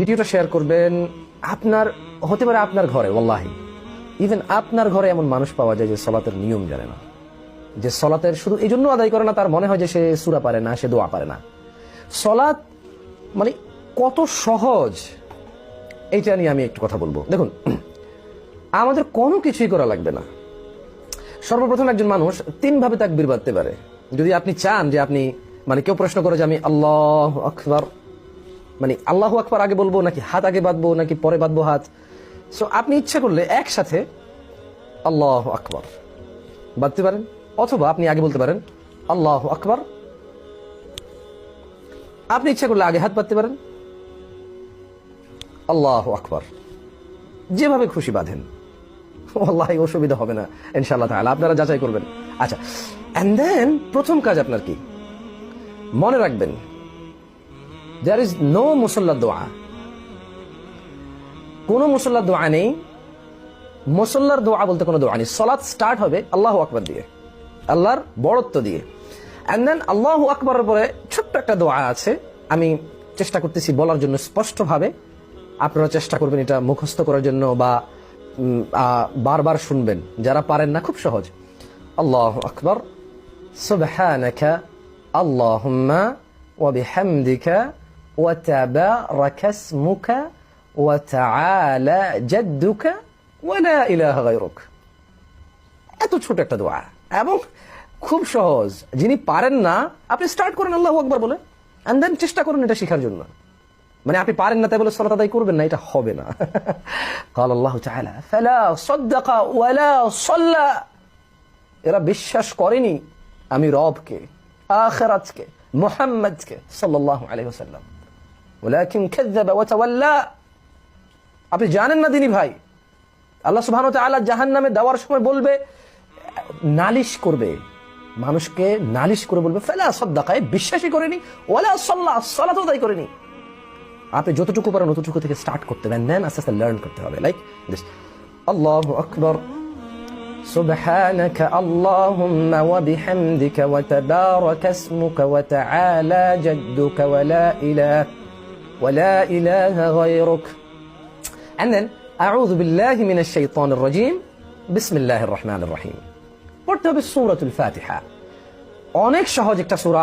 ভিডিওটা শেয়ার করবেন। আপনার হতে পারে আপনার ঘরে, ওয়াল্লাহি ইভেন আপনার ঘরে এমন মানুষ পাওয়া যায় যে সলাতের নিয়ম জানে না, যে সলাতের শুধু এই জন্য আদায় করে না, তার মনে হয় যে সে সূরা পারে না, সে দোয়া পারে না। সলাত মানে কত সহজ, এইটা নিয়ে আমি একটু কথা বলবো। দেখুন, আমাদের কোনো কিছুই করা লাগবে না। সর্বপ্রথম একজন মানুষ 3 ভাবে তাকবীর বাঁধতে পারে। যদি আপনি চান যে আপনি মানে কেউ প্রশ্ন করে যে আমি আল্লাহু আকবার, মানে আল্লাহু আকবার আগে বলবো নাকি হাত আগে বাঁধবো নাকি পরে বাঁধবো হাত, সো আপনি ইচ্ছা করলে একসাথে আল্লাহু আকবার বাঁধতে পারেন, অথবা আপনি আগে বলতে পারেন আল্লাহু আকবার, আপনি ইচ্ছা করলে আগে হাত বাঁধতে পারেন, আল্লাহু আকবার, যেভাবে খুশি বাঁধেন, ওয়াল্লাহি অসুবিধা হবে না ইনশাআল্লাহ তাআলা, আপনারা যাচাই করবেন। আচ্ছা, এন্ড দেন প্রথম কাজ আপনার কি, মনে রাখবেন there is no মুসাল্লা দোয়া, কোনো মুসাল্লার দোয়া নেই। মুসাল্লার দোয়া বলতে কোনো দোয়া নেই। সালাত স্টার্ট হবে আল্লাহু আকবার দিয়ে, আল্লাহর বড়ত্ব দিয়ে, এন্ড দেন আল্লাহু আকবারের পরে ছোট্ট একটা দোয়া আছে, আমি চেষ্টা করতেছি বলার জন্য স্পষ্টভাবে, আপনারা চেষ্টা করবেন এটা মুখস্থ করার জন্য বা বারবার শুনবেন, যারা পারেন না খুব সহজ। আল্লাহু আকবার, সুবহানাকা আল্লাহুম্মা ওয়া বিহামদিকা ওয়া তাবারাকা ইসমুকা ওয়া তাআলা জাদ্দুকা ওয়া লা ইলাহা গায়রুক। এত ছোট একটা দোয়া এবং খুব সহজ। যিনি পারেন না, আপনি স্টার্ট করেন আল্লাহু আকবার বলে, এন্ড দেন চেষ্টা করুন এটা শেখার জন্য। মানে আপনি পারেন না তাই বলে সালাত আদায় করবেন না, এটা হবে না। قال الله تعالى فلا صدق ولا صلى, এরা বিশ্বাস করেনি আমি রবকে, আখিরাতকে, মুহাম্মদকে সাল্লাল্লাহু আলাইহি ওয়াসাল্লাম, ওয়ালাকিন কাযাবা ওয়া তাওয়াল্লা। আপনি জানেন না দিনী ভাই, আল্লাহ সুবহানাহু ওয়া তাআলা জাহান্নামে দেওয়ার সময় বলবে, নালিশ করবে, মানুষকে নালিশ করে বলবে ফালা সাদ্দাকা, বিশ্বাসই করেনি, ওয়ালা সাল্লা, সালাত আদায় করেনি। আপনি যতটুকু পারেন ততটুকু থেকে স্টার্ট করতে হবে, দেন আস্তে আস্তে লার্ন করতে হবে। লাইক দিস, আল্লাহু আকবার, সুবহানাকা আল্লাহুম্মা ওয়া বিহামদিকা ওয়া তাবারাকা ইসমুকা ওয়া তাআলা জাদ্দুকা ওয়া লা ইলাহা গায়রুক, এন্ড দেন আউযু বিল্লাহি মিনাশ শাইতানির রাজীম, বিসমিল্লাহির রহমানির রহিম। পড়তে হবে সূরাতুল ফাতিহা। অনেক সহজ একটা সূরা।